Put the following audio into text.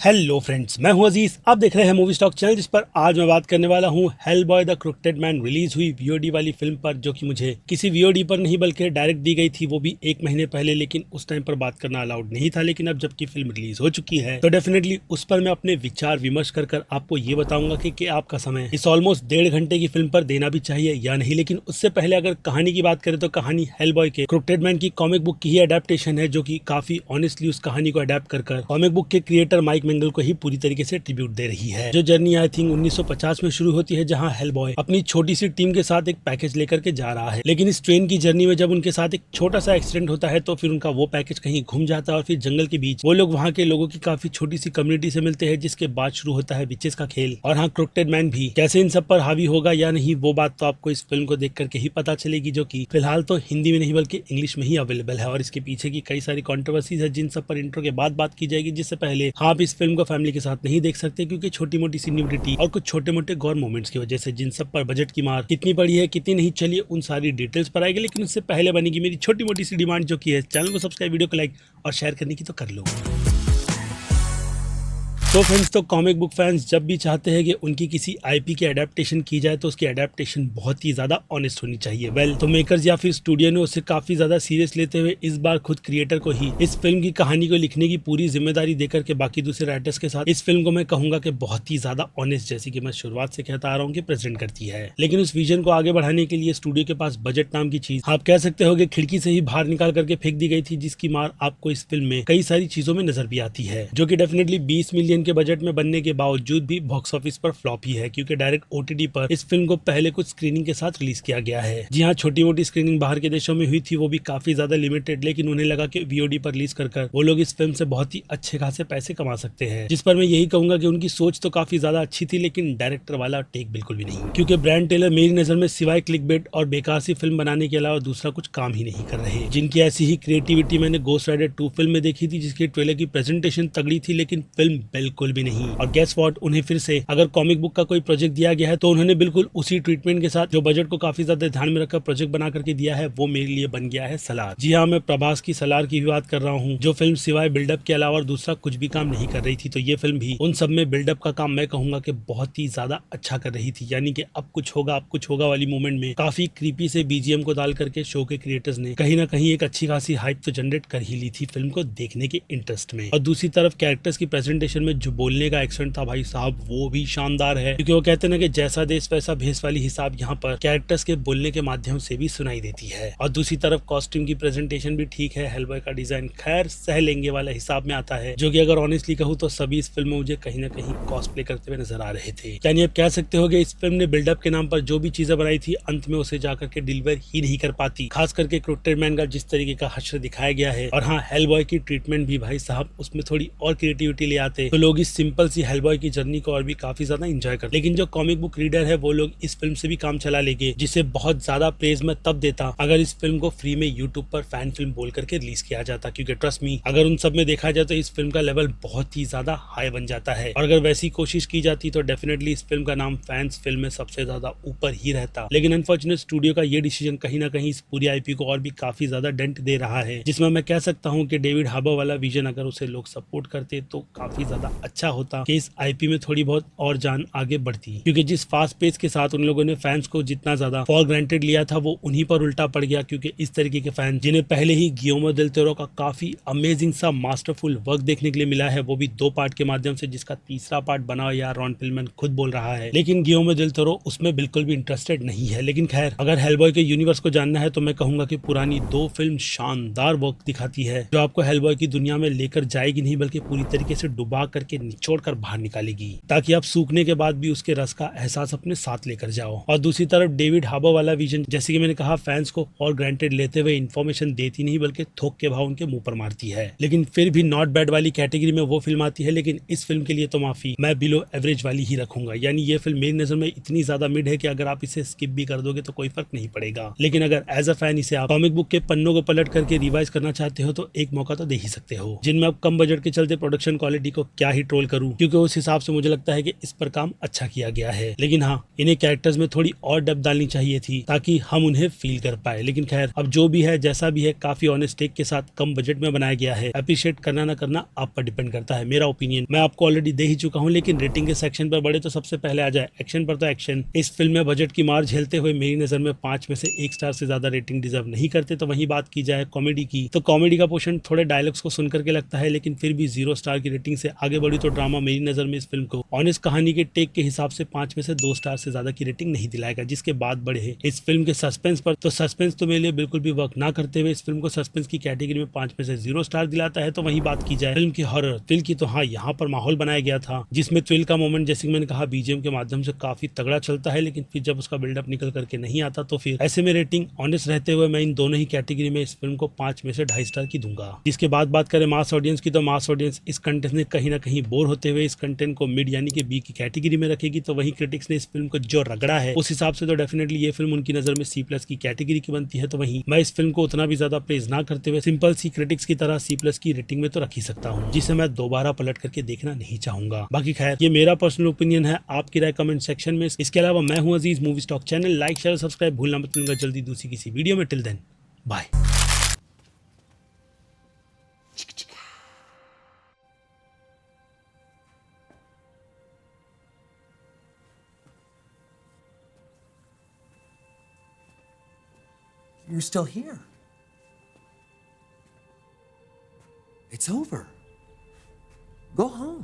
Hello friends, मैं हूं अजीज। आप देख रहे हैं मूवी स्टॉक चैनल, जिस पर आज मैं बात करने वाला हूं Hellboy the crocheted man release हुई वीओडी वाली फिल्म पर, जो कि मुझे किसी वीओडी पर नहीं बल्कि डायरेक्ट दी गई थी, वो भी 1 महीने पहले। लेकिन उस टाइम पर बात करना अलाउड नहीं था। लेकिन अब जबकि फिल्म रिलीज हो चुकी है तो डेफिनेटली उस पर मैं अपने विचार विमर्श कर आपको ये बताऊंगा कि आपका समय इस ऑलमोस्ट 1.5 घंटे की फिल्म पर देना भी चाहिए या नहीं। लेकिन उससे पहले अगर कहानी की बात करें तो कहानी हेलबॉय के क्रोकेटेड मैन की कॉमिक बुक की ही अडेप्टेशन है, जो कि काफी ऑनेस्टली उस कहानी को अडेप्ट कर कॉमिक बुक के क्रिएटर माइक मेंगल को ही पूरी तरीके से ट्रिब्यूट दे रही है। जो जर्नी आई थिंक 1950 में शुरू होती है, जहां हेलबॉय अपनी छोटी सी टीम के साथ एक पैकेज लेकर के जा रहा है। लेकिन इस ट्रेन की जर्नी में जब उनके साथ एक छोटा सा एक्सीडेंट होता है तो फिर उनका वो पैकेज कहीं घूम जाता है और फिर जंगल के बीच वो लोग वहाँ के लोगों की काफी छोटी सी कम्युनिटी से मिलते हैं, जिसके बाद शुरू होता है विचेस का खेल। और हाँ, क्रोकेटेड मैन भी कैसे इन सब पर हावी होगा या नहीं, वो बात तो आपको इस फिल्म को देख करके ही पता चलेगी, जो कि फिलहाल तो हिंदी में नहीं बल्कि इंग्लिश में ही अवेलेबल है। और इसके पीछे की कई सारी कॉन्ट्रोवर्सीज है, जिन सब पर इंट्रो के बाद बात की जाएगी। जिससे पहले आप इस फिल्म को फैमिली के साथ नहीं देख सकते, क्योंकि छोटी मोटी सी न्यूडिटी और कुछ छोटे मोटे गौर मोमेंट्स की वजह से। जिन सब पर बजट की मार कितनी पड़ी है कितनी नहीं, चलिए उन सारी डिटेल्स पर आएगी। लेकिन उससे पहले बनेगी मेरी छोटी मोटी सी डिमांड, जो की है चैनल को सब्सक्राइब, वीडियो को लाइक और शेयर करने की तो कर लो। तो फ्रेंड्स, तो कॉमिक बुक फैंस जब भी चाहते हैं कि उनकी किसी आईपी की अडेप्टेशन की जाए तो उसकी अडेप्टेशन बहुत ही ज्यादा ऑनेस्ट होनी चाहिए। वेल, तो मेकर्स या फिर स्टूडियो ने उसे काफी ज्यादा सीरियस लेते हुए इस बार खुद क्रिएटर को ही इस फिल्म की कहानी को लिखने की पूरी जिम्मेदारी देकर के बाकी दूसरे राइटर्स के साथ इस फिल्म को मैं कहूंगा कि बहुत ही ज्यादा ऑनेस्ट, जैसे कि मैं शुरुआत से कहता आ रहा हूँ, कि प्रेजेंट करती है। लेकिन उस विजन को आगे बढ़ाने के लिए स्टूडियो के पास बजट नाम की चीज आप कह सकते हो कि खिड़की से ही बाहर निकाल करके फेंक दी गई थी, जिसकी मार आपको इस फिल्म में कई सारी चीजों में नजर भी आती है, जो कि डेफिनेटली 20 मिलियन के बजट में बनने के बावजूद भी बॉक्स ऑफिस पर फ्लॉप ही है, क्योंकि डायरेक्ट ओटीटी पर इस फिल्म को पहले कुछ स्क्रीनिंग के साथ रिलीज किया गया है। जी हाँ, छोटी मोटी स्क्रीनिंग बाहर के देशों में हुई थी, वो भी काफी ज्यादा लिमिटेड। लेकिन उन्हें लगा कि वीओडी पर रिलीज कर वो लोग इस फिल्म से बहुत ही अच्छे खासे पैसे कमा सकते हैं। जिस पर मैं यही कहूंगा कि उनकी सोच तो काफी ज्यादा अच्छी थी, लेकिन डायरेक्टर वाला टेक बिल्कुल भी नहीं। क्योंकि ब्रायन टेलर मेरी नजर में सिवाय क्लिकबेट और बेकार सी फिल्म बनाने के अलावा दूसरा कुछ काम ही नहीं कर रहे। जिनकी ऐसी ही क्रिएटिविटी मैंने गोस्ट राइडर 2 फिल्म में देखी थी, जिसकी ट्रेलर की प्रेजेंटेशन तगड़ी थी लेकिन फिल्म बिल्कुल भी नहीं। और गेस व्हाट, उन्हें फिर से अगर कॉमिक बुक का कोई प्रोजेक्ट दिया गया है तो उन्होंने बिल्कुल उसी ट्रीटमेंट के साथ, जो बजट को काफी ज्यादा ध्यान में रखकर प्रोजेक्ट बना करके दिया है, वो मेरे लिए बन गया है सलार। जी हाँ, मैं प्रभास की सलार की भी बात कर रहा हूँ, जो फिल्म सिवाय बिल्डअप के अलावा दूसरा कुछ भी काम नहीं कर रही थी। तो ये फिल्म भी उन सब में बिल्डअप का काम मैं कहूंगा कि बहुत ही ज्यादा अच्छा कर रही थी। यानी कि अब कुछ होगा वाली मूवमेंट में काफी क्रीपी से बीजीएम को डाल करके शो के क्रिएटर्स ने कहीं ना कहीं एक अच्छी खासी हाइप तो जनरेट कर ही ली थी फिल्म को देखने के इंटरेस्ट में। और दूसरी तरफ कैरेक्टर्स की प्रेजेंटेशन में जो बोलने का एक्सेंट था भाई साहब, वो भी शानदार है। क्योंकि वो कहते हैं ना कि जैसा देश वैसा भेष वाली हिसाब यहाँ पर कैरेक्टर्स के बोलने के माध्यम से भी सुनाई देती है। और दूसरी तरफ कॉस्ट्यूम की प्रेजेंटेशन भी ठीक है। हेलबॉय का डिजाइन खैर सह लेंगे वाला हिसाब में आता है, जो कि अगर ऑनेस्टली कहूँ तो सभी इस फिल्म में मुझे कहीं ना कहीं कॉस्प्ले करते हुए नजर आ रहे थे। यानी आप कह सकते हो कि इस फिल्म ने बिल्डअप के नाम पर जो भी चीजें बनाई थी, अंत में उसे जाकर के डिलीवर ही नहीं कर पाती। खास करके क्रोकेटेड मैन का जिस तरीके का हश्र दिखाया गया है, और हाँ, हेलबॉय की ट्रीटमेंट भी भाई साहब, उसमें थोड़ी और क्रिएटिविटी ले आते तो लोग इस सिंपल सी हेलबॉय की जर्नी को और भी काफी ज्यादा एंजॉय करते। लेकिन जो कॉमिक बुक रीडर है वो लोग इस फिल्म से भी काम चला लेंगे, जिसे बहुत ज्यादा प्रेज मैं तब देता अगर इस फिल्म को फ्री में यूट्यूब पर फैन फिल्म बोल करके रिलीज किया जाता। क्योंकि ट्रस्ट मी, अगर उन सब में देखा जाए तो इस फिल्म का लेवल बहुत ही ज्यादा हाई बन जाता है। और अगर वैसी कोशिश की जाती तो डेफिनेटली इस फिल्म का नाम फैंस फिल्म में सबसे ज्यादा ऊपर ही रहता। लेकिन अनफॉर्चुनेट स्टूडियो का ये डिसीजन कहीं ना कहीं इस पूरी आईपी को और भी काफी ज्यादा डेंट दे रहा है, जिसमें मैं कह सकता हूँ कि डेविड हार्बर वाला विजन अगर उसे लोग सपोर्ट करते तो काफी ज्यादा अच्छा होता कि इस आईपी में थोड़ी बहुत और जान आगे बढ़ती। क्योंकि जिस फास्ट पेस के साथ उन लोगों ने फैंस को जितना ज्यादा फॉर ग्रांटेड लिया था, वो उन्हीं पर उल्टा पड़ गया। क्योंकि इस तरीके के फैन जिन्हें पहले ही गियोमो डेल टोरो का काफी अमेजिंग सा मास्टरफुल वर्क देखने के लिए मिला है, वो भी 2 पार्ट के माध्यम से, जिसका तीसरा पार्ट बना या रॉन पिलमैन खुद बोल रहा है, लेकिन गियोमो डेल टोरो उसमें बिल्कुल भी इंटरेस्टेड नहीं है। लेकिन खैर, अगर हेलबॉय के यूनिवर्स को जानना है तो मैं कहूंगा कि पुरानी 2 फिल्म शानदार वर्क दिखाती है, जो आपको हेलबॉय की दुनिया में लेकर जाएगी नहीं बल्कि पूरी तरीके से डुबा करके निचोड़ कर बाहर निकालेगी, ताकि आप सूखने के बाद भी उसके रस का एहसास अपने साथ लेकर जाओ। और दूसरी तरफ डेविड हार्बर वाला विजन, जैसे कि मैंने कहा, फैंस को फॉर ग्रांटेड लेते हुए इन्फॉर्मेशन देती नहीं बल्कि थोक के भाव उनके मुंह पर मारती है। लेकिन फिर भी नॉट बैड वाली कैटेगरी में वो फिल्म आती है। लेकिन इस फिल्म के लिए तो माफी, मैं बिलो एवरेज वाली ही रखूंगा। यानी ये फिल्म मेरी नजर में इतनी ज्यादा मिड है कि अगर आप इसे स्किप भी कर दोगे तो कोई फर्क नहीं पड़ेगा। लेकिन अगर एज अ फैन इसे आप कॉमिक बुक के पन्नों को पलट करके रिवाइज करना चाहते हो तो एक मौका तो दे ही सकते हो। जिनमें अब कम बजट के चलते प्रोडक्शन क्वालिटी को क्या ही ही ट्रोल करूं, क्योंकि उस हिसाब से मुझे लगता है कि इस पर काम अच्छा किया गया है। लेकिन हाँ, इन्हें कैरेक्टर्स में थोड़ी और डेप्थ डालनी चाहिए थी ताकि हम उन्हें फील कर पाए। लेकिन खैर, अब जो भी है जैसा भी है, काफी ऑनेस्ट टेक के साथ कम बजट में बनाया गया है। अप्रिशिएट करना ना करना आप पर डिपेंड करता है। मेरा ओपिनियन मैं आपको ऑलरेडी दे ही चुका हूँ, लेकिन रेटिंग के सेक्शन पर बढ़े तो सबसे पहले आ जाए एक्शन पर। तो एक्शन इस फिल्म में बजट की मार झेलते हुए मेरी नजर में 5 में से 1 स्टार से ज्यादा रेटिंग डिजर्व नहीं करते। तो वहीं बात की जाए कॉमेडी की, तो कॉमेडी का पोर्शन थोड़े डायलॉग्स को सुनकर के लगता है, लेकिन फिर भी 0 स्टार की रेटिंग से आगे बढ़ी। तो ड्रामा मेरी नजर में इस फिल्म को ऑनेस्ट कहानी के टेक के हिसाब से 5 में से 2 स्टार से ज्यादा की रेटिंग नहीं दिलाएगा। जिसके बाद बढ़े है इस फिल्म के सस्पेंस पर, तो सस्पेंस तो मेरे लिए बिल्कुल भी वर्क ना करते हुए इस फिल्म को सस्पेंस की कैटेगरी में 5 में से 0 स्टार दिलाता है। तो वहीं बात की जाए फिल्म की हॉरर थ्रिल की, तो हाँ, यहाँ पर माहौल बनाया गया था जिसमें थ्रिल का मोमेंट, जैसे कि मैंने कहा, बीजीएम के माध्यम से काफी तगड़ा चलता है, लेकिन फिर जब उसका बिल्डअप निकल करके नहीं आता तो फिर ऐसे में रेटिंग ऑनेस्ट रहते हुए मैं इन दोनों ही कैटेगरी में इस फिल्म को 5 में से 2.5 स्टार की दूंगा। जिसके बाद बात करें मास ऑडियंस की, तो मास ऑडियंस इस कंटेंट ने कहीं ना कहीं बोर होते हुए इस कंटेंट को मिड यानी कि बी की कैटेगरी में रखेगी। तो वहीं क्रिटिक्स ने इस फिल्म को जो रगड़ा है उस हिसाब से तो डेफिनेटली ये फिल्म उनकी नजर में C+ की कैटेगरी की बनती है। तो वहीं मैं इस फिल्म को उतना भी ज्यादा प्रेज ना करते हुए सिंपल सी क्रिटिक्स की तरह C+ की रेटिंग में तो रख ही सकता हूँ, जिसे मैं दोबारा पलट करके देखना नहीं चाहूंगा। बाकी खैर, ये मेरा पर्सनल ओपिनियन है, आपकी राय कमेंट सेक्शन में। इसके अलावा मैं हूँ Aziz, movie stock channel like share subscribe भूलना मत। मिलूंगा जल्दी दूसरी किसी वीडियो में। Till then bye. You're still here. It's over. Go home.